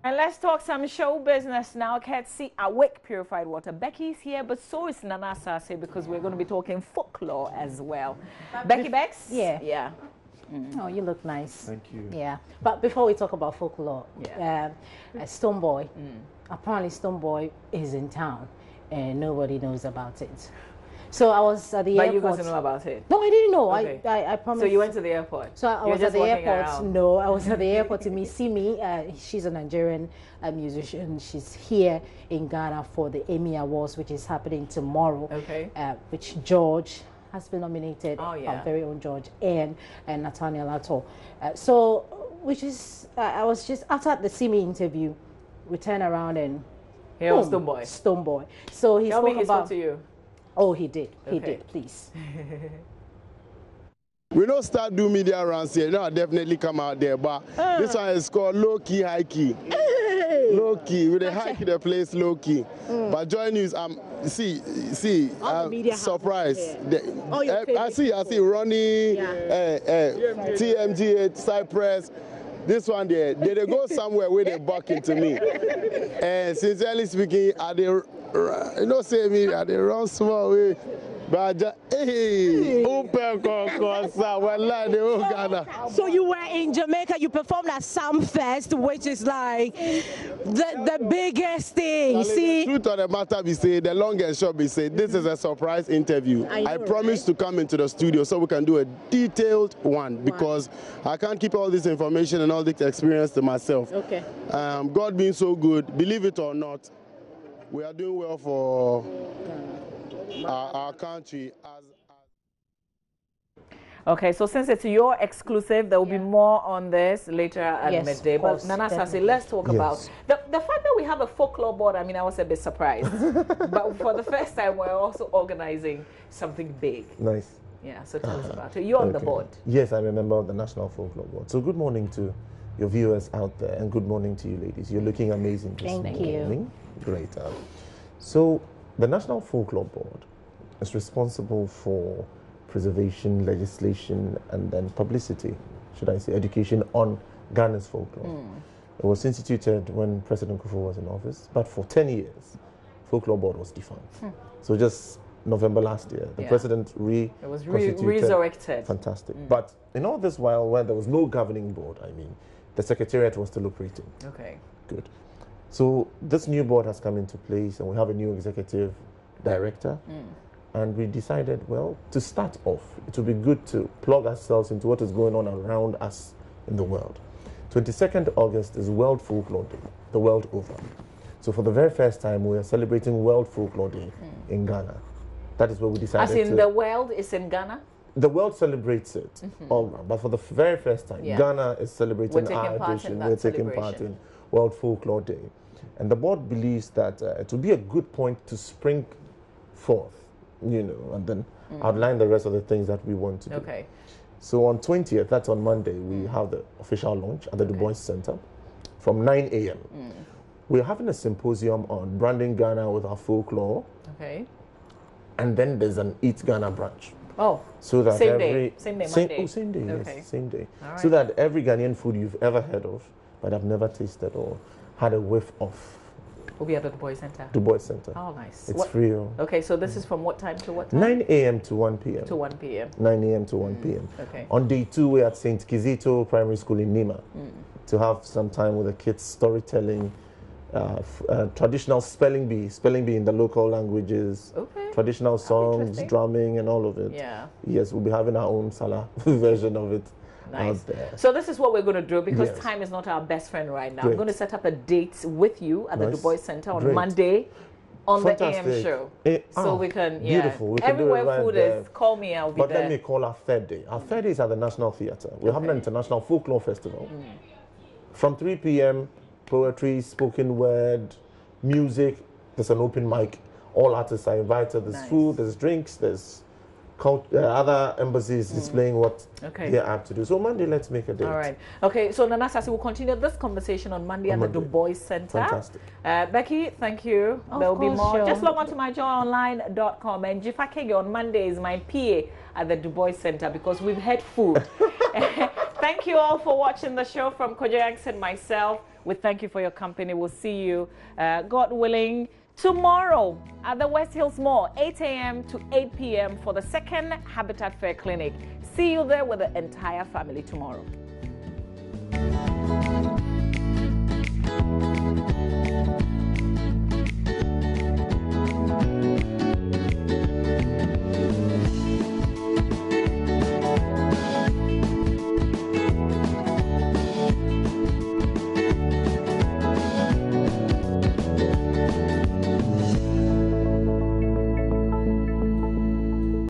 And let's talk some show business now. Courtesy Awake Purified Water. Becky's here, but so is Nana Sase because we're going to be talking folklore as well. Becky Bex? Yeah. Yeah. Oh, you look nice. Thank you. Yeah. But before we talk about folklore, Stoneboy, apparently Stoneboy is in town and nobody knows about it. So I was at the airport. But you guys know about it? No, I didn't know. Okay. I promised. So you went to the airport? So I was at the airport. No, I was at the airport to meet Simi. She's a Nigerian musician. She's here in Ghana for the Emmy Awards, which is happening tomorrow. Okay. Which George has been nominated. Oh, yeah. Our very own George and Nathaniel Atto. So, which is, I was just, after the Simi interview, we turned around and... Here was Stoneboy. Stoneboy. So he spoke about... to you. Oh, he did. He did, please. We don't start do media rounds here. No, definitely come out there. But this one is called low key, high key. Hey. Low key. With the high key, the place low key. But JoyNews, surprised. I see Ronnie, TMG, Cypress. This one there, they go somewhere where they buck into me. And sincerely speaking, say me, are they run small way. But so you were in Jamaica, you performed at Sumfest, which is like the biggest thing. See, the truth of the matter be say, the long and short be say, this is a surprise interview. I promise to come into the studio so we can do a detailed one because I can't keep all this information and all this experience to myself. Okay. God being so good, believe it or not, we are doing well for our country. Okay, so since it's your exclusive, there will be more on this later at midday. But Nana Sase, let's talk about the fact that we have a folklore board. I mean, I was a bit surprised. But for the first time, we're also organizing something big. Nice. Yeah, so tell us about it. You're on the board. Yes, I'm a member of the National Folklore Board. So good morning to your viewers out there and good morning to you ladies. You're looking amazing this morning. Thank you. Great. So the National Folklore Board is responsible for preservation, legislation, and then publicity, should I say, education on Ghana's folklore. It was instituted when President Kufuor was in office, but for 10 years, Folklore Board was defunct. So just November last year, the president resurrected. Fantastic. But in all this while, when there was no governing board, I mean, the secretariat was still operating. Okay. Good. So this new board has come into place, and we have a new executive director. And we decided, well, to start off, it would be good to plug ourselves into what is going on around us in the world. 22nd August is World Folklore Day, the world over. So for the very first time, we are celebrating World Folklore Day in Ghana. That is what we decided. As in the world is in Ghana? The world celebrates it all around, but for the very first time, Ghana is celebrating our edition. We're taking part in World Folklore Day. And the board believes that it will be a good point to spring forth, you know, and then outline the rest of the things that we want to do. Okay. So on 20th, that's on Monday, we have the official launch at the Du Bois Center from 9 a.m. We're having a symposium on branding Ghana with our folklore. Okay. And then there's an Eat Ghana branch. Oh, so that same day, Monday. Oh, same day, okay. Yes, same day. All right. So that every Ghanaian food you've ever heard of, but have never tasted or had a whiff of, will be at the Du Bois Center. Du Bois Center. Oh, nice. It's free. Okay, so this is from what time to what time? 9 a.m. to 1 p.m. To 1 p.m. 9 a.m. to 1 p.m. Okay. On day 2, we're at St. Kizito Primary School in Nima to have some time with the kids storytelling, traditional spelling bee in the local languages, traditional songs, drumming, and all of it. Yeah. Yes, we'll be having our own Salah version of it. Nice. So this is what we're going to do because time is not our best friend right now. I'm going to set up a date with you at the Du Bois Center on Monday on the AM show. So we can, beautiful. We can everywhere do it right food there. is, call me, I'll be there. But let me call our third day. Our third day is at the National Theatre. We're having an international folklore festival. From 3 p.m., poetry, spoken word, music, there's an open mic. All artists are invited. There's food, there's drinks, there's other embassies displaying what they have to do. So Monday, let's make a date. All right. Okay, so Nana Sase will continue this conversation on Monday at the Du Bois Center. Fantastic. Becky, thank you. There will be more. Just log on to myjoyonline.com. And Jifa Kege on Monday is my PA at the Du Bois Center because we've had food. Thank you all for watching the show from Kojo Yanks and myself. We thank you for your company. We'll see you, God willing, tomorrow at the West Hills Mall, 8 a.m. to 8 p.m. for the second Habitat Fair Clinic. See you there with the entire family tomorrow.